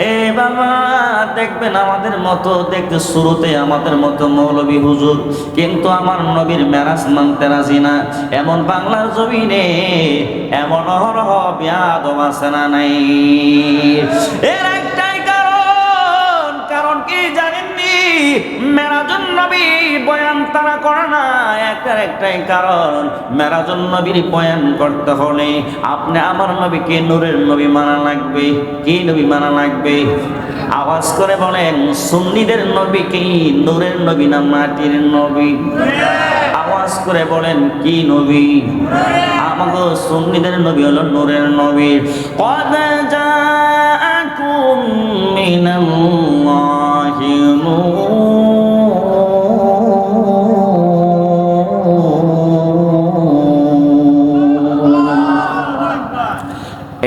এ বাবা দেখবেন আমাদের মতো দেখতে শুরুতে আমাদের মতো মৌলবী হুজুর, কিন্তু আমার নবীর মেরাজ মানতে রাজি না। এমন বাংলার জমিনে এমন অহরহ বিয়াদব আছে না নাই? এর একটাই কারণ, কারণ কি জানেননি? মেরাজুন নবী বয়ান তারা করে না। একটাই কারণ, মেরাজুন নবীর বয়ান করতে হলে আপনি আমার নবীকে নূরের নবী মানা লাগবে। কি নবী মানা লাগবে? আওয়াজ করে বলেন, সুন্নিদের নবী কি নূরের নবী না মাটির নবী? আওয়াজ করে বলেন, কি নবী? আমাগো সুন্নিদের নবী হলো নূরের নবী। قد جاءكم من الله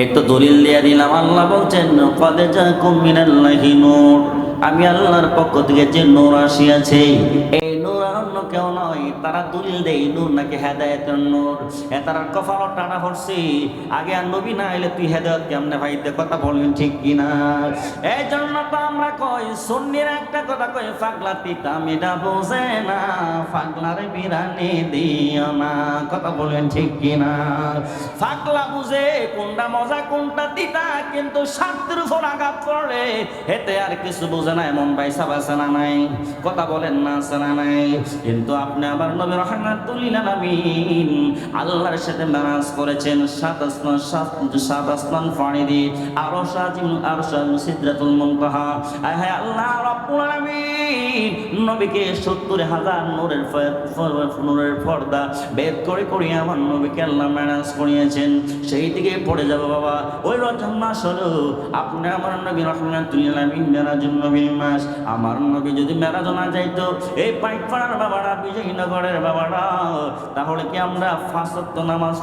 এই তো দলিল দিয়ে দিলাম। আল্লাহ বলছেন قد جاءكم من الله نور, আমি আল্লাহর পক্ষ থেকে যে নূর আসিয়াছে, এই নূর অন্য কেউ নয়। তারা দলিল দেয় নূর নাকি হেদায়েতের নূর। তারা কপাল টানা পড়ছে, আগে আর নবী না এলে তুই হেদায়েত কেমনে ভাইতে? কথা বলবেন ঠিক কিনা? এই জন্য তো আমরা কই, সুন্নির একটা কথা কই, পাগলা তিতা মিঠা বোঝে না, পাগলারে বিরানি দিও না। কথা বলবেন ঠিক কিনা? পাগলা বুঝে কোনটা মজা কোনটা তিতা, কিন্তু স্বার্থের উপর আঘাত পড়লে হেতে আর কিছু বোঝে না। এমন পয়সা বাঁচে না নাই? কথা বলেন না, আছে না নাই? কিন্তু আপনি আবার নবী রাহমাতুল লিল আলামিন আল্লাহর সাথে মেরাজ করেছেন। সাত আসমান পাড়ি দিয়ে আরশ আজিম, আরশ সিদরাতুল মুনতাহা। আয় হায় আল্লাহ রাব্বুল আলামিন নবীকে ৭০,০০০ নূরের পর্দা বের করে করে আমার নবীকে আল্লাহ মেরাজ করিয়েছেন। সেই দিকে পড়ে যাবো বাবা। ওই রজব মাস হলো আপনি আমার নবী রাহমাতুল লিল আলামিন মেরাজুন নবীর মাস। আমার নবী যদি মেরাজ না যাইতো, এই পাইকপাড়ার বাবারা, বিজয়নগরের বাবারা, তাহলে কি আমরা ৫ ওয়াক্ত নামাজ,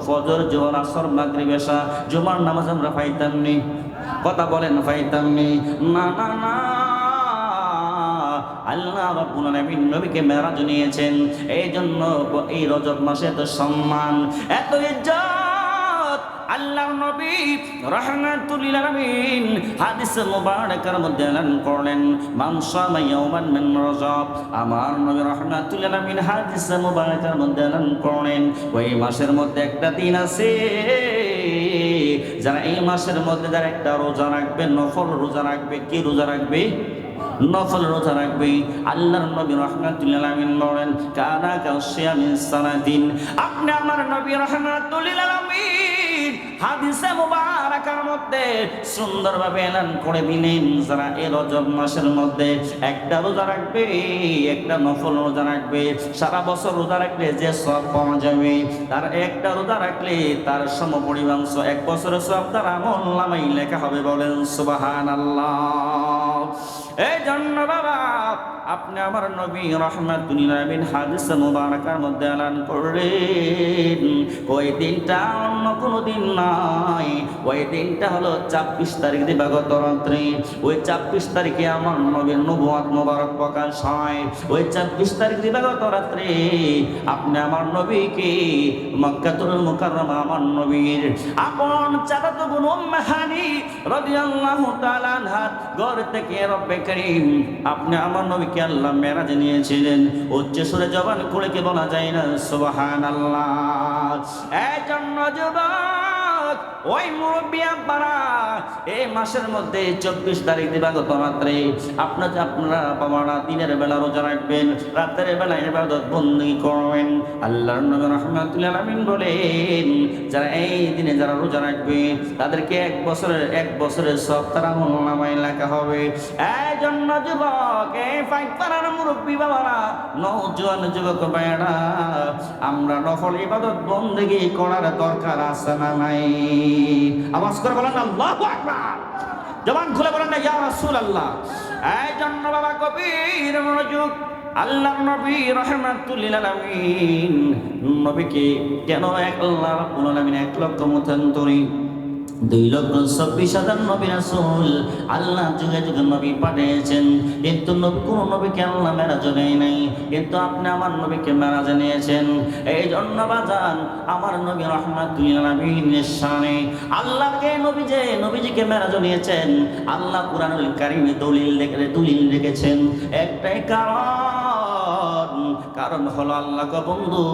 ফজর, জোহর, আসর, মাগরিব, এশা, জুমার নামাজ আমরা পাইতামনি? কথা বলেন, পাইতামনি? না না না। আল্লাহ রাব্বুল আলামিন নবীকে মেরাজ নিয়েছেন। এই জন্য এই রজব মাসে এত সম্মান, এত ইজ্জত। আল্লাহ নবী রাহমাতুল লিল আলামিন হাদিস মুবারাকার মধ্যে এলান করলেন, মান সামা ইয়াওমান মিন রজব। আমার নবী রাহমাতুল লিল আলামিন হাদিস মুবারাকার মধ্যে এলান করলেন, ওই মাসের মধ্যে একটা দিন আছে, যারা এই মাসের মধ্যে যারা একটা রোজা রাখবে, নফল রোজা রাখবে। কি রোজা রাখবে? নফল রোজা রাখবে। আল্লাহর নবী রাহমাতুল লিল আলামিন বলেন, কানা কাসিয়ামিস সানাতিন। আপনি আমার নবী রাহমাতুল লিল আলামিন হাদিসে মুবারাকার মধ্যে সুন্দরভাবে এলান করে দিলেন, যারা এই রজব মাসের মধ্যে একটা রোজা রাখবে, একটা নফল রোজা রাখবে, সারা বছর রোজা রাখলে যে সওয়াব পাওয়া যাবে, তার একটা রোজা রাখলে তার সমপরিমাণ ১ বছরের সওয়াব তার আমলনামায় লেখা হবে। বলেন সুবহানাল্লাহ। এই জন্য বাবা আপনি আমার নবী রাহমাতুল লিল আলামিন হাদিস মুবারাকার মধ্যে এলান করলেন, ওই দিনটা অন্য কোনো দিন নয়। ওই দিনটা হলো ২৪ তারিখ দিবাগত রাত্রে। ওই ২৪ তারিখে আমার নবীর নবুয়ত মুবারক প্রকাশ হয়। ওই ২৪ তারিখ দিবাগত রাত্রে আপনি আমার নবীকে মক্কাতুল মুকাররমা আমার নবীর আপন চাচাতো বোন উম্মে হানি রাদিয়াল্লাহু তাআলা আনহা ঘর থেকে রব্বে কারীম আপনি আমার নবীকে আল্লাহ মেরাজ নিয়েছিলেন। উচ্চ সুরে জবান খুলে কি বলা যায় না সুবহানাল্লাহ? এই জন্য যুবক, ওই মুরব্বী আব্বারা, এই মাসের মধ্যে ২৪ তারিখ দিবাগত রাত্রে আপনারা বাবারা দিনের বেলা রোজা রাখবেন, রাতের বেলা ইবাদত বন্দেগী করবেন। আল্লাহর নবী রাহমাতুল লিল আলামিন বলেন, যারা এই দিনে যারা রোজা রাখবে তাদেরকে ১ বছরের সওয়াব তার আমলনামায় লেখা হবে। এই জন্য যুবক, এই পাইকপাড়ার মুরব্বী বাবারা, নওজোয়ান যুবক ভাইয়েরা, আমরা নফল ইবাদত বন্দেগী করার দরকার আছে না নাই? আওয়াজ করে বলেন আল্লাহু আকবার। জবান খুলে বলেন না ইয়া রাসূলুল্লাহ। এই জন্য বাবা গভীর মনোযোগ। আল্লাহ নবী রাহমাতুল লিল আলামিন নবীকে কেন আল্লাহ রাব্বুল আলামিন ১ লক্ষ মতান্তরে 2,26,000 নবী রাসূল আল্লাহ যুগে যুগে নবী পাঠিয়েছেন, কিন্তু নবী কোন নবীকে আল্লাহ মেরাজ নেয় নাই, কিন্তু আপনি আমার নবীকে মেরাজ নিয়েছেন। এই জন্য বাজান আমার নবী রাহমাতুল লিল আলামিনের শানে আল্লাহকে নবীজিকে মেরাজ নিয়েছেন। আল্লাহ কুরআনুল কারীমে দলিল রেখেছেন একটাই কারণ হলো আল্লাহ গো বন্ধু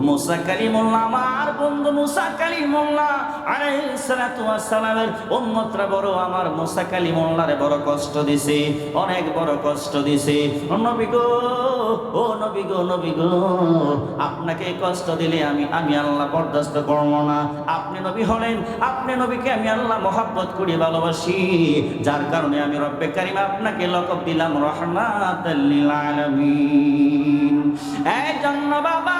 মুসা কালিমুল্লাহ, আমার বন্ধু মুসা কালিমুল্লাহ আলাইহিস সালাতু ওয়াস সালামের উম্মতরা বড় আমার মুসা কালিমুল্লাহরে বড় কষ্ট দিছে, অনেক বড় কষ্ট দিছে। নবী গো, ও নবী গো, নবী গো, আপনাকে কষ্ট দিলে আমি আল্লাহ বরদাস্ত করব না। আপনি নবী হলেন, আপনি নবীকে আমি আল্লাহ মহব্বত করি, ভালোবাসি, যার কারণে আমি রব্বে কারিম আপনাকে লকব দিলাম রাহমাতাল লিল আলামিন। এই জন্য বাবা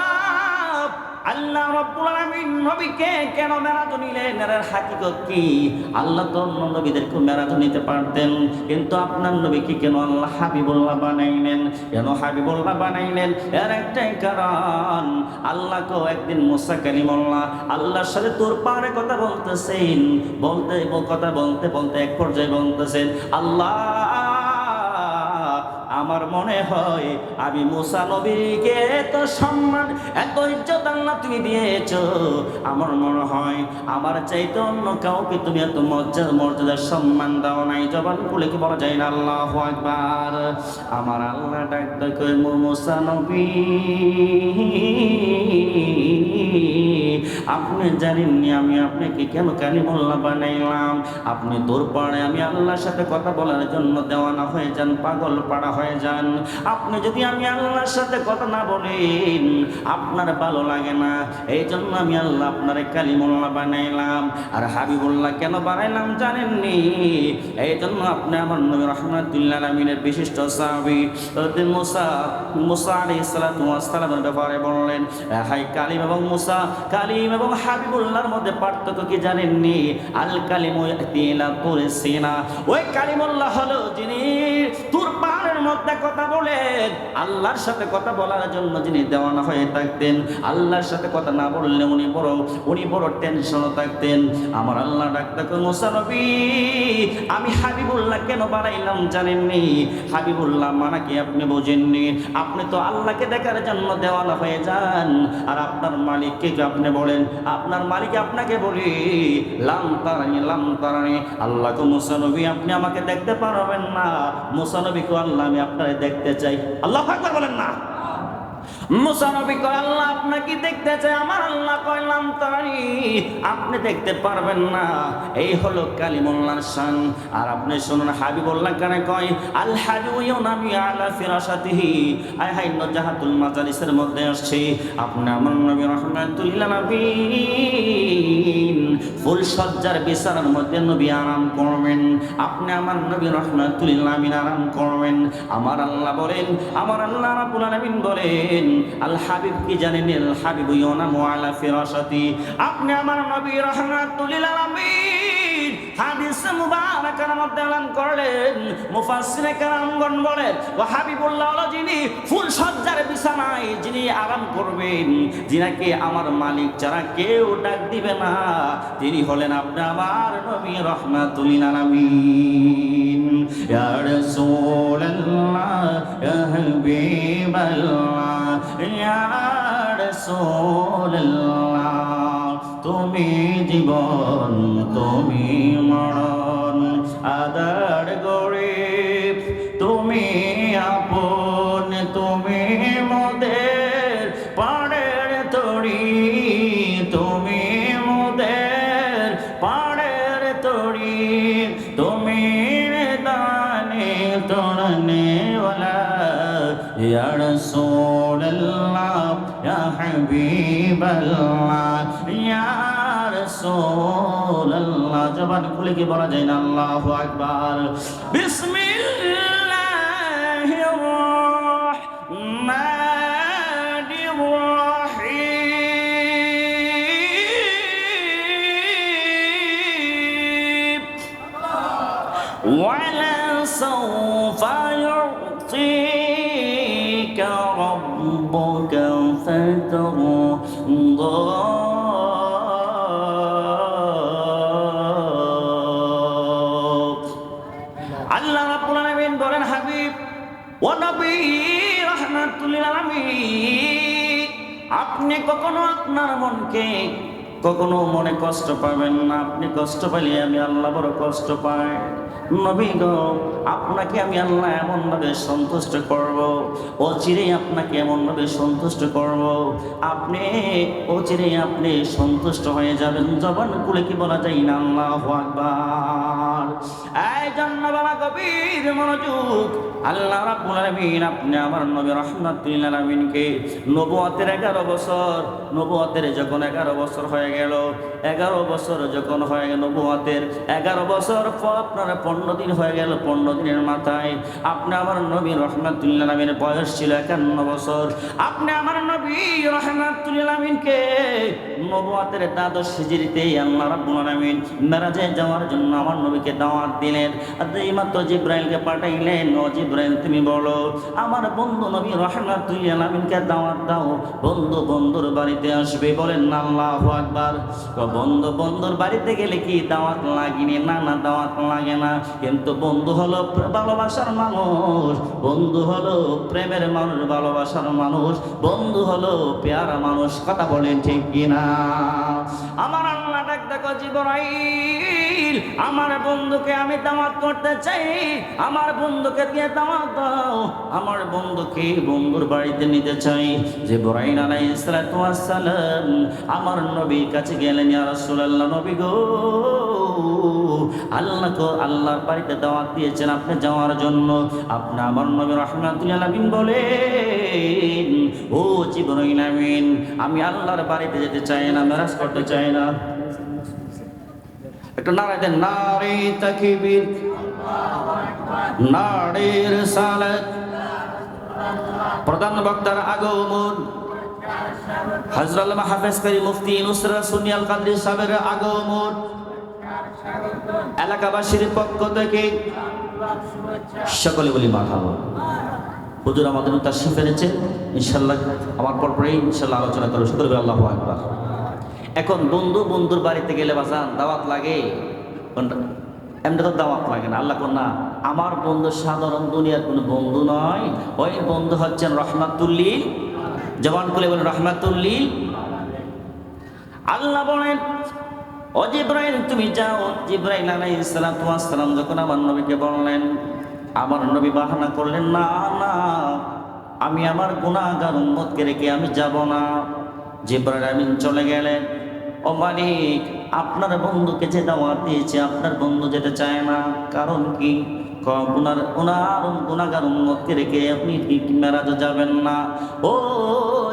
আল্লাহ রাব্বুল আলামিন নবীকে কেন মেরাজ নিলেন, এর হাকিকত কি? আল্লাহ তো অন্য নবীদেরকে মেরাজ নিতে পারতেন, কিন্তু আপনার নবীকে কেন আল্লাহ হাবিবুল্লাহ বানাইলেন? কেন হাবিবুল্লাহ বানাইলেন? এর একটাই কারণ, আল্লাহকে একদিন মুসা কালিমুল্লাহ আল্লাহর সাথে তোর পারে কথা বলতেছেন, কথা বলতে এক পর্যায়ে বলতেছেন, আল্লাহ আমার মনে হয় আমি মুসা নবীকে এত সম্মান এত ইজ্জত আল্লাহ তুমি দিয়েছো, আমার মনে হয় আমার চাইতে অন্য কাউকে তুমি এত মর্যাদার সম্মান দাও নাই। জবান খুলে কি বলা যায় না আল্লাহু আকবার? আমার আল্লাহ ডাকতে কই মুসা নবী, আপনি জানেননি আমি আপনাকে কেন কালিমুল্লাহ বানাইলাম? আপনি দূর পাড়ে আমি আল্লাহর সাথে কথা বলার জন্য দেওয়ানা হয়ে যান, পাগল পাড়া হয়ে যান। আপনি যদি আমি আল্লাহর সাথে কথা না বলেন আপনার ভালো লাগে না, এই জন্য আমি আল্লাহ আপনার কালিমুল্লাহ বানাইলাম। আর হাবিবুল্লাহ কেন বানাইলাম জানেননি? এই জন্য আপনি আমার নবী রাহমাতুল লিল আলামিনের বিশিষ্ট সাহাবী মুসা আলাইহিস সালাতু ওয়াস সালামের ব্যাপারে বললেন, হাই কালিম এবং মুসা, কালিম এবং হাবিবুল্লাহর মধ্যে পার্থক্য কি জানেননি? আল কালিমু ইয়াতি ইলা তুর সিনা, ওই কালিমুল্লাহ হলো যিনি তুর পাহাড়ের মধ্যে কথা বলেন, আল্লাহর সাথে কথা বলার জন্য যিনি দেওয়ানা হয়ে থাকতেন, আল্লাহর সাথে কথা না বললে উনি বড় টেনশনে থাকতেন। আমার আল্লাহ ডাকতে মুসা নবী, আমি হাবিবুল্লাহ কেন বানাইলাম জানেননি? হাবিবুল্লাহ মানে কি আপনি বোঝেননি? আপনি তো আল্লাহকে দেখার জন্য দেওয়ানা হয়ে যান, আর আপনার মালিককে আপনি বলেন, আপনার মালিক আপনাকে বলি লাম তারানি, আল্লাহ কো মুসা নবী আপনি আমাকে দেখতে পারবেন না। মুসা নবী কো আল্লাহ আমি আপনারে দেখতে চাই। আল্লাহু আকবার বলেন না। মুসা নবী কয় আল্লাহ আপনাকে দেখতে চাই, আমার আল্লাহ কয় লাম তারানি, আপনি দেখতে পারবেন না। এই হলো কালিমুল্লাহর শান। আর আপনি শুনুন হাবিবুল্লাহ কানে কয় আল হাবিবু ইয়ানামি আলা ফিরাশাতিহি, আয় হাই নজাহাতুল মাজালিসের মধ্যে আসছে আপনি আমার নবী রাহমাতুল লিল আলামিন ফুল সজ্জার বিছানার মধ্যে নবী আরাম করবেন, আপনি আমার নবী রাহমাতুল লিল আলামিন আরাম করবেন। আমার আল্লাহ বলেন, আমার আল্লাহ রাব্বুল আলামিন বলেন আল হাবিব কি জানেন? আল হাবিবু ইয়ানামু আলা ফিরাশাতি, আপনি আমার নবী রাহমাতুল লিল আলামিন হাদিস মুবারাকার মধ্যে এলান করলেন, মুফাসসিরে কেরামগণ বলেন ও হাবিবুল্লাহ হলো যিনি ফুল সজ্জার বিছানায় যিনি আরাম করবেন, যিনাকে আমার মালিক ছাড়া কেউ ডাক দিবে না, তিনি হলেন আপনি আমার নবী রাহমাতুল লিল আলামিন। ইয়া রাসূলুল্লাহ ইয়া হাবিবাল্লাহ ইয়া রাসূলুল্লাহ, তুমি জীবন তুমি মরণ, আদার গরিব তুমি আপন, তুমি মোদের পাড়ের তরি, তুমি মোদের পাড়ের তরি, তুমি দানে তোড়নে ওয়ালা ইয়া রাসূলুল্লাহ ইয়া হাবিবাল্লাহ ইয়া রাসূলুল্লাহ। জবান খুলে কি বলা যায় না আল্লাহু আকবার? বিসমিল্লাহির রাহমানির রাহিম, ওয়ালা সাওফা ইউতিকা রাব্বুকা ফাতারদা, আল্লাহ রাব্বুল আলামিন বলেন, হাবিব ও নবী রাহমাতুল লিল আলামিন, আপনি কখনো আপনার মনকে কখনো মনে কষ্ট পাবেন না। আপনি কষ্ট পাইলে আমি আল্লাহ বড় কষ্ট পাই। নবী গো, আপনাকে আমি আল্লাহ এমন ভাবে সন্তুষ্ট করব, অচিরেই আপনাকে এমন ভাবে সন্তুষ্ট করব, আপনি অচিরেই আপনি সন্তুষ্ট হয়ে যাবেন। জবান খুলে কি বলা যায় না আল্লাহু আকবার। এই জন্য বাবা গভীর মনোযোগ, আল্লাহ রাব্বুল আলামিন আপনি আমার নবী রাহমাতুল লিল আলামিনকে নবুয়তের 11 বছর, নবুয়তের যখন 11 বছর হয়ে গেল, 11 বছর যখন হয়ে গেল নবুয়তের 11 বছর পর আপনার 15 দিন হয়ে গেল। 15 দিনের মাথায় আপনি আমার নবী রাহমাতুল লিল আলামিনের বয়স ছিল 51 বছর। আপনি আমার নবী রাহমাতুল লিল আলামিনকে নবুয়তের দ্বাদশ হিজরিতে আল্লাহ রাব্বুল আলামিন মেরাজে যাওয়ার জন্য আমার নবীকে দাওয়াত দিলেন। আর এইমাত্র জিবরাইলকে পাঠাইলেন, ও জিবরাইল তুমি বলো আমার বন্ধু নবী রাহমাতুল লিল আলামিনকে দাওয়াত দাও, বন্ধু বন্ধুর বাড়িতে আসবে। বলেন না আল্লাহু আকবার। বন্ধু বন্ধুর বাড়িতে গেলে কি দাওয়াত লাগেনি? না না, দাওয়াত লাগে না। কিন্তু বন্ধু হলো ভালোবাসার মানুষ, বন্ধু হলো প্রেমের মানুষ, ভালোবাসার মানুষ, বন্ধু হলো পেয়ারা মানুষ। কথা বলেন ঠিক কিনা? আমার আল্লাহ ডাক দেখো, জিবরাইল আমার বন্ধুকে আমি দাওয়াত করতে চাই, আমার বন্ধুকে দিয়ে দাওয়াত দাও, আমার বন্ধুকে বন্ধুর বাড়িতে নিতে চাই। জিবরাইল আলাইহিস সালাতু ওয়াস সালাম আমার নবীর কাছে গেলেন, ইয়া রাসূলুল্লাহ, নবী গো আল্লাহর বাড়িতে দাওয়াত দিয়েছেন আপনি যাওয়ার জন্য। আপনি আমার নবী রাহমাতুল লিল আলামিন বলেন, ও জিবরাইল আমিন, আমি আল্লাহর বাড়িতে যেতে চাই না, মেরাজ করতে চাই না। একটু নারে দেন, নারে তাকবীর, নারে রিসালাত। প্রধান বক্তার আগমন, হযরত মাহফিজ করি মুফতি নুসরাত সুন্নি আল কাদরি সাহেবের আগমন, এলাকাবাসীর পক্ষ থেকে সকলে বলি মারহাবা। হুজুর আমাদের তাশরীফ এনেছেন, ইনশাআল্লাহ আমার পরপরই ইনশাআল্লাহ আলোচনা করব। শুকর করি আল্লাহু আকবার। এখন বন্ধু বন্ধুর বাড়িতে গেলে বাজান দাওয়াত লাগে, এমনি তো দাওয়াত লাগে না। আল্লাহ কোন না, আমার বন্ধু সাধারণ দুনিয়ার কোনো বন্ধু নয়, ওই বন্ধু হচ্ছেন রাহমাতুল লিল, জবান খুলে বলেন রাহমাতুল লিল। আল্লাহ বলেন, ও জিবরাইল তুমি যাও। জিবরাইল আলাইহিস সালাতু ওয়াস সালাম যখন আমার নবীকে বললেন, আমার নবী বাহানা করলেন, না না আমি আমার গুনাহগার উম্মতকে রেখে আমি যাব না। জিবরাইল আমিন চলে গেলেন। ও মালিক, আপনার বন্ধুকে যে দাওয়াত দিয়েছে আপনার বন্ধু যেতে চায় না, কারণ কি? গুনাহগার উম্মতকে রেখে আপনি মেরাজে যাবেন না। ও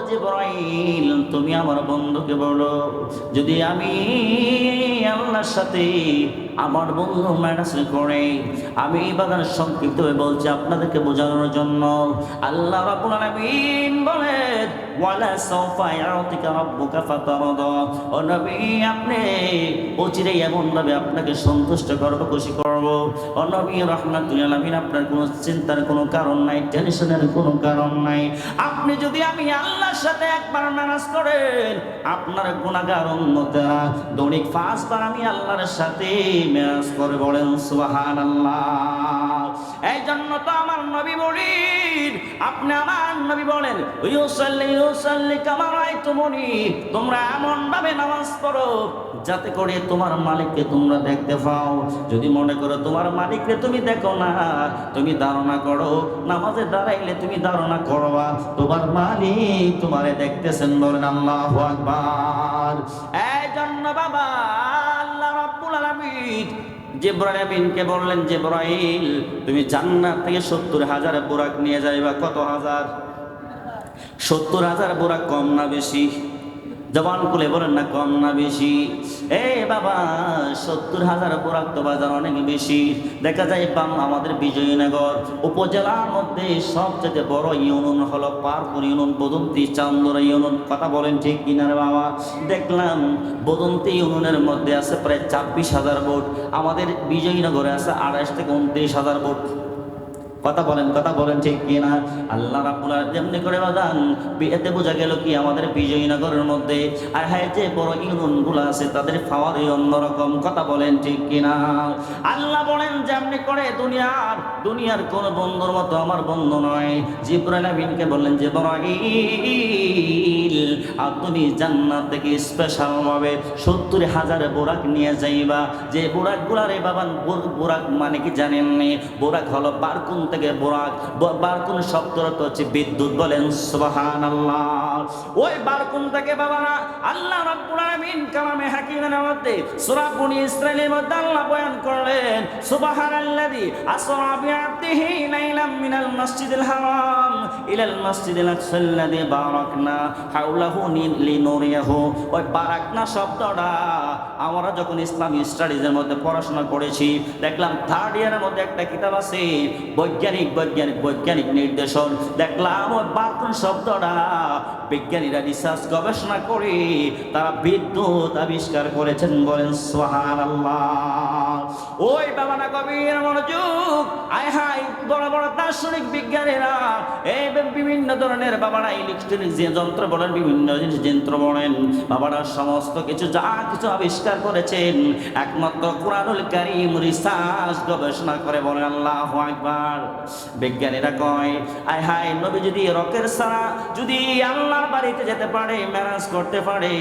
জিবরাইল তুমি আমার বন্ধুকে বলো, যদি আমি আল্লাহর সাথে আমার বন্ধু মেরাজ করে, আমি বাগান সংক্ষিপ্তভাবে বলছি আপনাদেরকে বোঝানোর জন্য। আল্লাহ রাব্বুল আলামিন বলেন, ওয়ালা সাওফা ইয়াতিকা রাব্বুকা ফাতারদা। ও নবী আপনি অচিরেই এমন ভাবে আপনাকে সন্তুষ্ট করব, খুশি করব। ও নবী রাহমাতুল লিল আলামিন আপনার কোনো চিন্তার কোনো কারণ নাই, টেনশনের কোনো কারণ নাই। আপনি যদি আমি আল্লাহর সাথে একবার মেরাজ করেন, আপনার গুনাহগার উম্মতেরা দৈনিক 5 বার আমি আল্লাহর সাথে মেরাজ করে। বলেন সুবহানাল্লাহ। এই জন্য তো আমার নবী বলেন, আপনি আমার নবী বলেন, ইউসাল্লি কামা রাআইতুমুনি, তোমরা এমন ভাবে নামাজ পড়ো যাতে করে তোমার মালিককে তোমরা দেখতে পাও। যদি মনে করো তোমার মালিককে তুমি দেখো না, তুমি ধারণা করো নামাজে দাঁড়াইলে তুমি ধারণা করবা তোমার মালিক তোমারে দেখতেছেন। বলেন আল্লাহু আকবার। এই জন্য বাবা আল্লাহ রাব্বুল আলামিন জিবরাইল আমিনকে বললেন, জিবরাইল তুমি জান্নাত থেকে 70,000 বুরাক নিয়ে যাইবা। কত হাজার? 70,000 বুরাক। কম না বেশি? জবান খুলে বলেন না কম না বেশি? এ বাবা 70,000 বুরাক তো বাজার অনেক বেশি। দেখা যায় আমাদের বিজয়নগর উপজেলার মধ্যে সবচেয়ে বড় ইউনিয়ন হলো পারপুর ইউনিয়ন, বদন্তি চান্দরা ইউনিয়ন। কথা বলেন ঠিক কিনা রে বাবা? দেখলাম বদন্তি ইউনিয়নের মধ্যে আছে প্রায় 26,000 ভোট, আমাদের বিজয়নগরে আছে 28 থেকে 29,000 ভোট। কথা বলেন ঠিক কিনা? আল্লাহ রাব্বুল আলামিন যেমনি করে বাদান বিয়েতে বোঝা গেল কি আমাদের বিজয়নগরের মধ্যে আর হ্যাঁ যে বড় ইউনিয়নগুলো আছে তাদের পাওয়ারই অন্যরকম। কথা বলেন ঠিক কিনা? আল্লাহ বলেন যেমনি করে দুনিয়ার কোন বন্ধুর মতো আমার বন্ধু নয়। জিবরাইল আমিনকে বললেন জিবরাইল তুমি জান্নাত থেকে স্পেশাল ভাবে 70,000 বোরাক নিয়ে যাইবা। যে বোরাক গুলারে বাবা, বোরাক মানে কি জানেননি? বোরাক হলো বারকুন থেকে বোরাক। বারকুন শব্দটা হচ্ছে বিদ্যুৎ। বলেন সুবহানাল্লাহ। ওই বারকুন থেকে বাবা না আল্লাহ রাব্বুল আলামিন কালামে হাকিমের মধ্যে সূরা বনী ইসরাঈলের মধ্যে আল্লাহ বয়ান করলেন সুবহানাল্লাযী আসরা বিআবদিহি লাইলাম মিনাল মাসজিদিল হারাম ইলাল মাসজিদিল আকসাল্লাযী বারাকনা হাওলাহু লিনুরিয়াহু। ওই বারাকনা শব্দটা আমরা যখন ইসলামী স্টাডিজের মধ্যে পড়াশোনা করেছি দেখলাম থার্ড ইয়ারের মধ্যে একটা কিতাব আছে বৈজ্ঞানিক নির্দেশন। দেখলাম ওই বারকুন শব্দটা বিজ্ঞানীরা রিসার্চ গবেষণা করে তারা বিদ্যুৎ আবিষ্কার করেছেন। বলেন সুবহানাল্লাহ। ওই বাবা না গভীর মনোযোগ। আয় হাই বড় বড় দার্শনিক বিজ্ঞানীরা এই বিভিন্ন ধরনের বাবারা ইলেকট্রনিক যে যন্ত্র বলেন, বিভিন্ন জিনিস যন্ত্র বলেন, বাবারা সমস্ত কিছু যা কিছু আবিষ্কার করেছেন একমাত্র কুরআনুল কারীম রিসার্চ গবেষণা করে। বলেন আল্লাহু আকবার। বিজ্ঞানীরা কয় আয় হাই নবী যদি রকের ছাড়া যদি আল্লাহর বাড়িতে যেতে পারে, মেরাজ করতে পারে,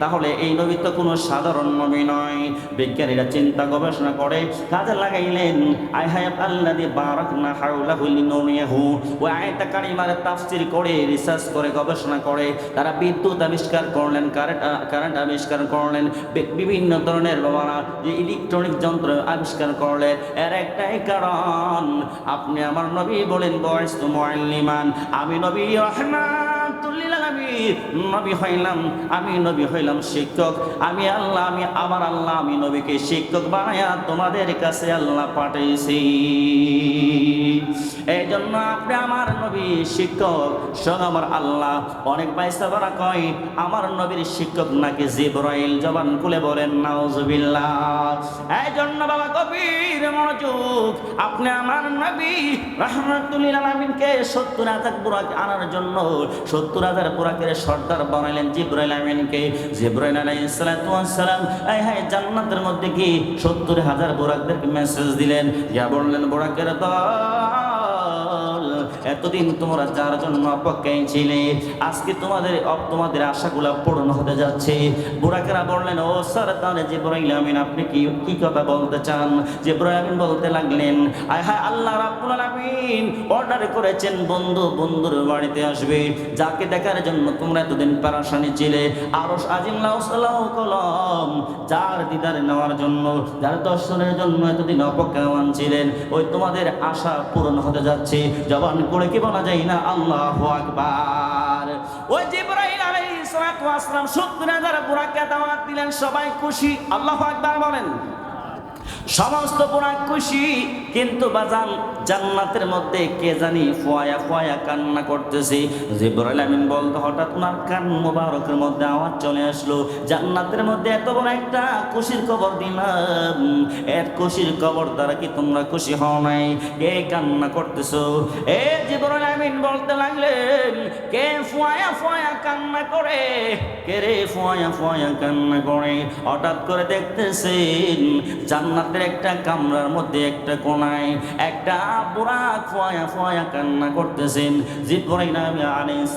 তাহলে এই নবী তো কোনো সাধারণ নবী নয়। বিজ্ঞানীরা চিন্তা গবেষণা করে কাজে লাগাইলেন আয় হায় আল্লাযী বারাকনা হাওলাহু লিনুরিয়াহু। ওই আয়াতটা কারিমার তাফসীর করে রিসার্চ করে গবেষণা করে তারা বিদ্যুৎ আবিষ্কার করলেন, কারেন্ট আবিষ্কার করলেন, বিভিন্ন ধরনের বাবারা যে ইলেকট্রনিক যন্ত্র আবিষ্কার করলেন। এর একটাই কারণ আপনি আমার নবী বলেন বুইস্তু মুআল্লিমান, আমি নবী রাহমাতুল লিল আলামিন আমি নবী হইলাম শিক্ষক। আমি আল্লাহ আমি নবীকে শিক্ষক বানায়া তোমাদের কাছে আল্লাহ পাঠাইছি। এই জন্য আপনি আমার নবী শিক্ষক, স্বয়ং আমার আল্লাহ। অনেক বাইসাবারা কয় আমার নবীর শিক্ষক নাকি জিবরাইল। জবান খুলে বলেন নাউজুবিল্লাহ। এই জন্য বাবা গভীর মনোযোগ। আপনি আমার নবী রাহমাতুল লিল আলামিনকে 70,000 বুরাক আনার জন্য 70,000 বুরাকের সর্দার বানাইলেন জিবরাইল আমিনকে। জিবরাইল আলাইহিস সালাতু ওয়াস সালাম জান্নাতের মধ্যে কি 70,000 বুরাকদেরকে মেসেজ দিলেন। যা বললেন বুরাকের দল, এতদিন তোমরা যার জন্য অপেক্ষায় ছিলে আজকে তোমাদের আশাগুলো পূরণ হতে যাচ্ছে। বুরাকেরা বললেন ও সরদার জিবরাইল আমিন আপনি কি কথা বলতে চান? জিবরাইল আমিন বলতে লাগলেন আয় হায় আল্লাহ রাব্বুল আলামিন অর্ডার করেছেন বন্ধুর বাড়িতে আসবে, যাকে দেখার জন্য তোমরা এতদিন পেরেশানি ছিলে। আরশ আজিম লাউ কলম যার দিদার নেওয়ার জন্য, যার দর্শনের জন্য এতদিন অপেক্ষামান ছিলেন, ওই তোমাদের আশা পূরণ হতে যাচ্ছে। জবান করে কি বলা যায় না আল্লাহু আকবার। ওই জিবরাইল আলাইহিস সালাতু ওয়াস সালাম 70,000 বুরাককে দাওয়াত দিলেন, সবাই খুশি। আল্লাহু আকবার বলেন। সমস্ত বুরাক খুশি, কিন্তু বাজান জান্নাতের মধ্যে কে জানি ফোয়া কান্না করতেছে। জিবরাইল আমিন বলতে হঠাৎ ওনার কান মুবারকের মধ্যে আওয়াজ চলে আসলো, জান্নাতের মধ্যে এত বড় একটা খুশির খবর দিলাম, এর খুশির খবর দ্বারা কি তোমরা খুশি হও নাই? কে কান্না করতেছো? এ জিবরাইল আমিন বলতে লাগলেন কে ফোয়া কান্না করে? কে রে ফোয়া কান্না করে? হঠাৎ করে দেখতেছেন জান্নাতের একটা কামরার মধ্যে একটা কোণায় একটা বুরাক ফোয়া কান্না করতেছেন। জিবরাইল আলাইহিস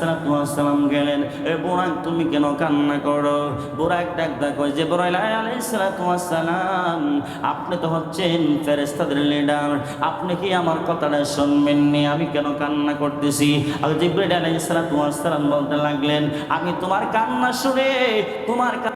সালাম গেলেন, এ বুরাক তুমি কেন কান্না করো? বুরাক ডাক কয় জিবরাইল আলাইহিস সালাম আপনি তো হচ্ছেন ফেরেশতাদের লিডার, আপনি কি আমার কথাটা শুনবেননি? আমি কেন কান্না করতেছি? আর জিবরাইল আলাইহিস সালাম বলতে লাগলেন আমি তোমার কান্না শুনে তোমার